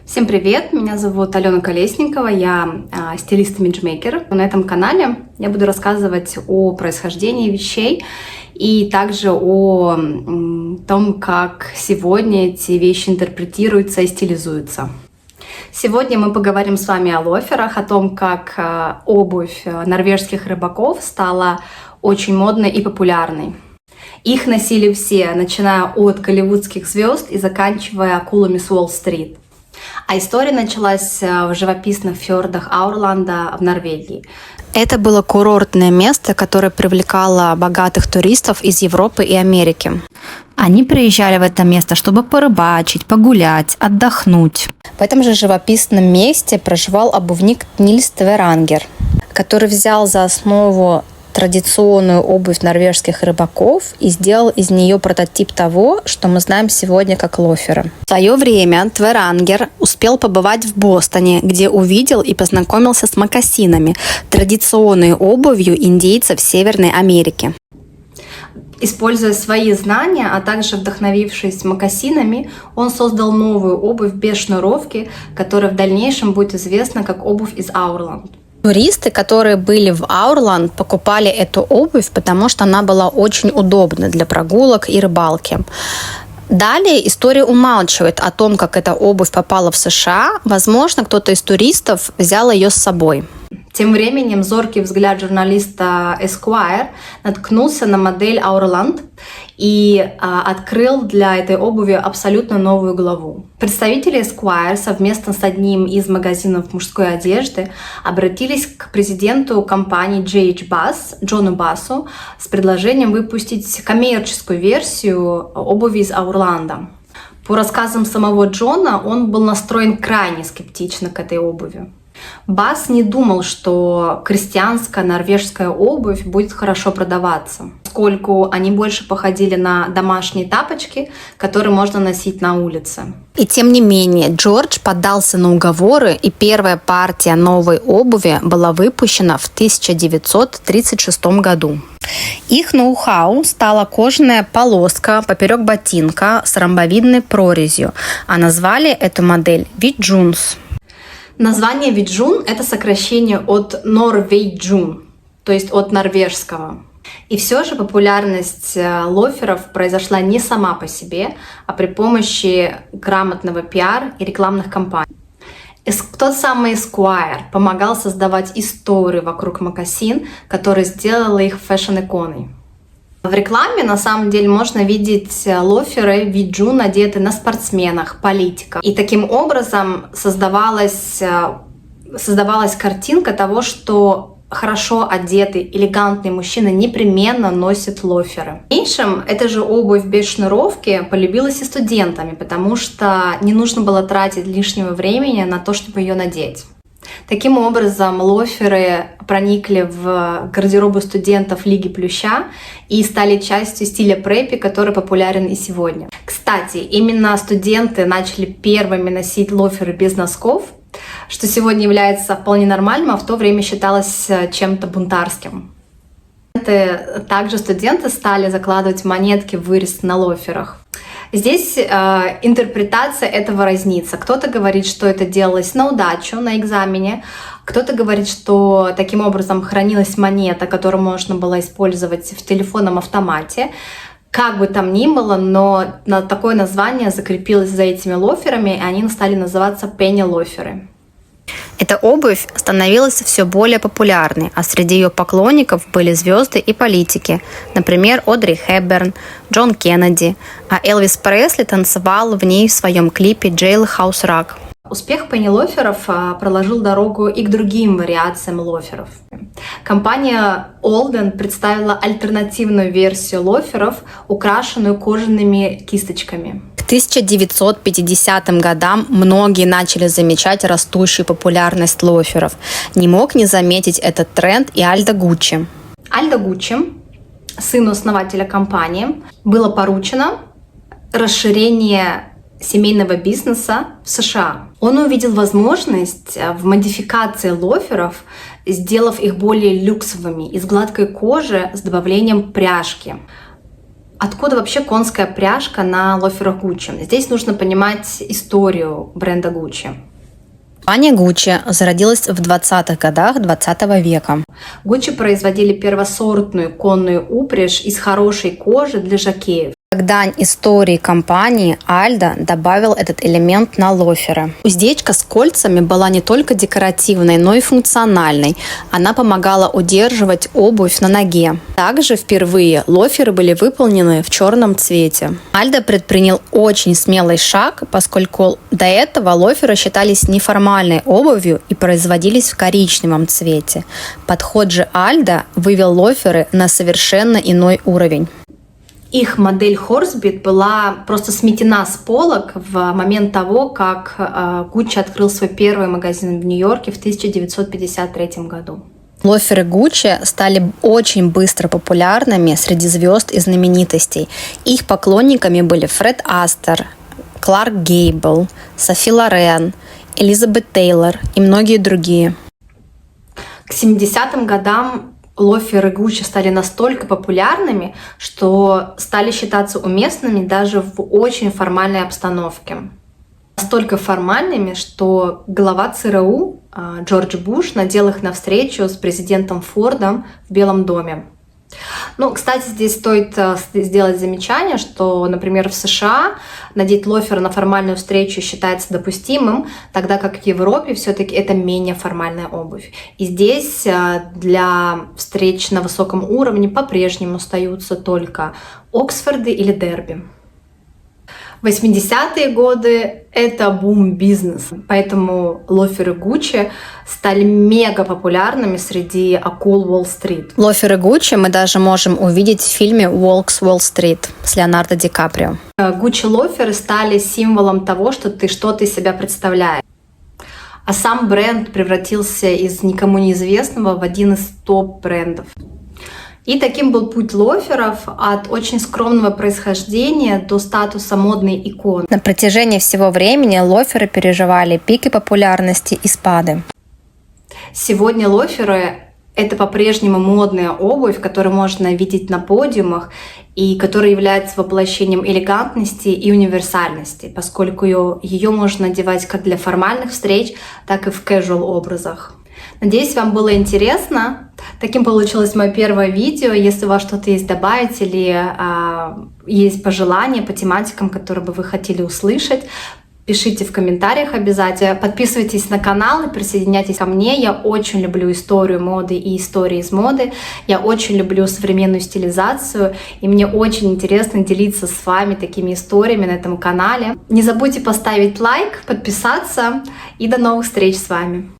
Всем привет! Меня зовут Алена Колесникова, я стилист-имиджмейкер. На этом канале я буду рассказывать о происхождении вещей и также о том, как сегодня эти вещи интерпретируются и стилизуются. Сегодня мы поговорим с вами о лоферах, о том, как обувь норвежских рыбаков стала очень модной и популярной. Их носили все, начиная от голливудских звезд и заканчивая акулами с Уолл-стрит. А история началась в живописных фьордах Аурланда в Норвегии. Это было курортное место, которое привлекало богатых туристов из Европы и Америки. Они приезжали в это место, чтобы порыбачить, погулять, отдохнуть. В этом же живописном месте проживал обувник Нильс Тверангер, который взял за основу традиционную обувь норвежских рыбаков и сделал из нее прототип того, что мы знаем сегодня как лоферы. В свое время Тверангер успел побывать в Бостоне, где увидел и познакомился с мокасинами, традиционной обувью индейцев Северной Америки. Используя свои знания, а также вдохновившись мокасинами, он создал новую обувь без шнуровки, которая в дальнейшем будет известна как обувь из Аурланд. Туристы, которые были в Аурланд, покупали эту обувь, потому что она была очень удобна для прогулок и рыбалки. Далее история умалчивает о том, как эта обувь попала в США. Возможно, кто-то из туристов взял ее с собой. Тем временем зоркий взгляд журналиста Esquire наткнулся на модель Аурланд и открыл для этой обуви абсолютно новую главу. Представители Esquire совместно с одним из магазинов мужской одежды обратились к президенту компании J.H. Bass, Джону Бассу, с предложением выпустить коммерческую версию обуви из Аурланда. По рассказам самого Джона, он был настроен крайне скептично к этой обуви. Басс не думал, что крестьянская норвежская обувь будет хорошо продаваться, поскольку они больше походили на домашние тапочки, которые можно носить на улице. И тем не менее, Джордж поддался на уговоры, и первая партия новой обуви была выпущена в 1936 году. Их ноу-хау стала кожаная полоска поперек ботинка с ромбовидной прорезью, а назвали эту модель Виджунс. Название Виджун – это сокращение от Норвейджун, то есть от норвежского. И все же популярность лоферов произошла не сама по себе, а при помощи грамотного пиар и рекламных кампаний. Тот самый Esquire помогал создавать историю вокруг мокасин, которая сделала их фэшн-иконой. В рекламе на самом деле можно видеть лоферы Виджун, надетые на спортсменах, политиках. И таким образом создавалась картинка того, что хорошо одетый, элегантный мужчина непременно носит лоферы. В дальнейшем эта же обувь без шнуровки полюбилась и студентами, потому что не нужно было тратить лишнего времени на то, чтобы ее надеть. Таким образом, лоферы проникли в гардеробы студентов Лиги Плюща и стали частью стиля преппи, который популярен и сегодня. Кстати, именно студенты начали первыми носить лоферы без носков, что сегодня является вполне нормальным, а в то время считалось чем-то бунтарским. Также студенты стали закладывать монетки в вырез на лоферах. Здесь интерпретация этого разнится. Кто-то говорит, что это делалось на удачу, на экзамене. Кто-то говорит, что таким образом хранилась монета, которую можно было использовать в телефонном автомате. Как бы там ни было, но такое название закрепилось за этими лоферами, и они стали называться пенни-лоферы. Эта обувь становилась все более популярной, а среди ее поклонников были звезды и политики, например, Одри Хепберн, Джон Кеннеди, а Элвис Пресли танцевал в ней в своем клипе «Jailhouse Rock». Успех пенни-лоферов проложил дорогу и к другим вариациям лоферов. Компания Olden представила альтернативную версию лоферов, украшенную кожаными кисточками. К 1950 годам многие начали замечать растущую популярность лоферов. Не мог не заметить этот тренд и Альдо Гуччи. Альдо Гуччи, сыну основателя компании, было поручено расширение семейного бизнеса в США. Он увидел возможность в модификации лоферов, сделав их более люксовыми, из гладкой кожи с добавлением пряжки. Откуда вообще конская пряжка на лоферах Gucci? Здесь нужно понимать историю бренда Gucci. Компания Gucci зародилась в 20-х годах 20 века. Gucci производили первосортную конную упряжь из хорошей кожи для жокеев. Как дань истории компании, Альдо добавил этот элемент на лоферы. Уздечка с кольцами была не только декоративной, но и функциональной. Она помогала удерживать обувь на ноге. Также впервые лоферы были выполнены в черном цвете. Альдо предпринял очень смелый шаг, поскольку до этого лоферы считались неформальной обувью и производились в коричневом цвете. Подход же Альдо вывел лоферы на совершенно иной уровень. Их модель Horsebit была просто сметена с полок в момент того, как Gucci открыл свой первый магазин в Нью-Йорке в 1953 году. Лоферы Gucci стали очень быстро популярными среди звезд и знаменитостей. Их поклонниками были Фред Астер, Кларк Гейбл, Софи Лорен, Элизабет Тейлор и многие другие. К 70-м годам лоферы Gucci стали настолько популярными, что стали считаться уместными даже в очень формальной обстановке. Настолько формальными, что глава ЦРУ Джордж Буш надел их на встречу с президентом Фордом в Белом доме. Кстати, здесь стоит сделать замечание, что, например, в США надеть лофер на формальную встречу считается допустимым, тогда как в Европе все-таки это менее формальная обувь. И здесь для встреч на высоком уровне по-прежнему остаются только Оксфорды или Дерби. 80-е годы – это бум-бизнес, поэтому лоферы Gucci стали мега популярными среди акул Уолл-стрит. Лоферы Gucci мы даже можем увидеть в фильме «Волк с Уолл-стрит» с Леонардо Ди Каприо. Gucci-лоферы стали символом того, что ты что-то из себя представляешь. А сам бренд превратился из никому неизвестного в один из топ-брендов. И таким был путь лоферов от очень скромного происхождения до статуса модной иконы. На протяжении всего времени лоферы переживали пики популярности и спады. Сегодня лоферы – это по-прежнему модная обувь, которую можно видеть на подиумах и которая является воплощением элегантности и универсальности, поскольку ее можно надевать как для формальных встреч, так и в casual образах. Надеюсь, вам было интересно. Таким получилось мое первое видео. Если у вас что-то есть добавить или есть пожелания по тематикам, которые бы вы хотели услышать, пишите в комментариях обязательно. Подписывайтесь на канал и присоединяйтесь ко мне. Я очень люблю историю моды и истории из моды. Я очень люблю современную стилизацию. И мне очень интересно делиться с вами такими историями на этом канале. Не забудьте поставить лайк, подписаться. И до новых встреч с вами.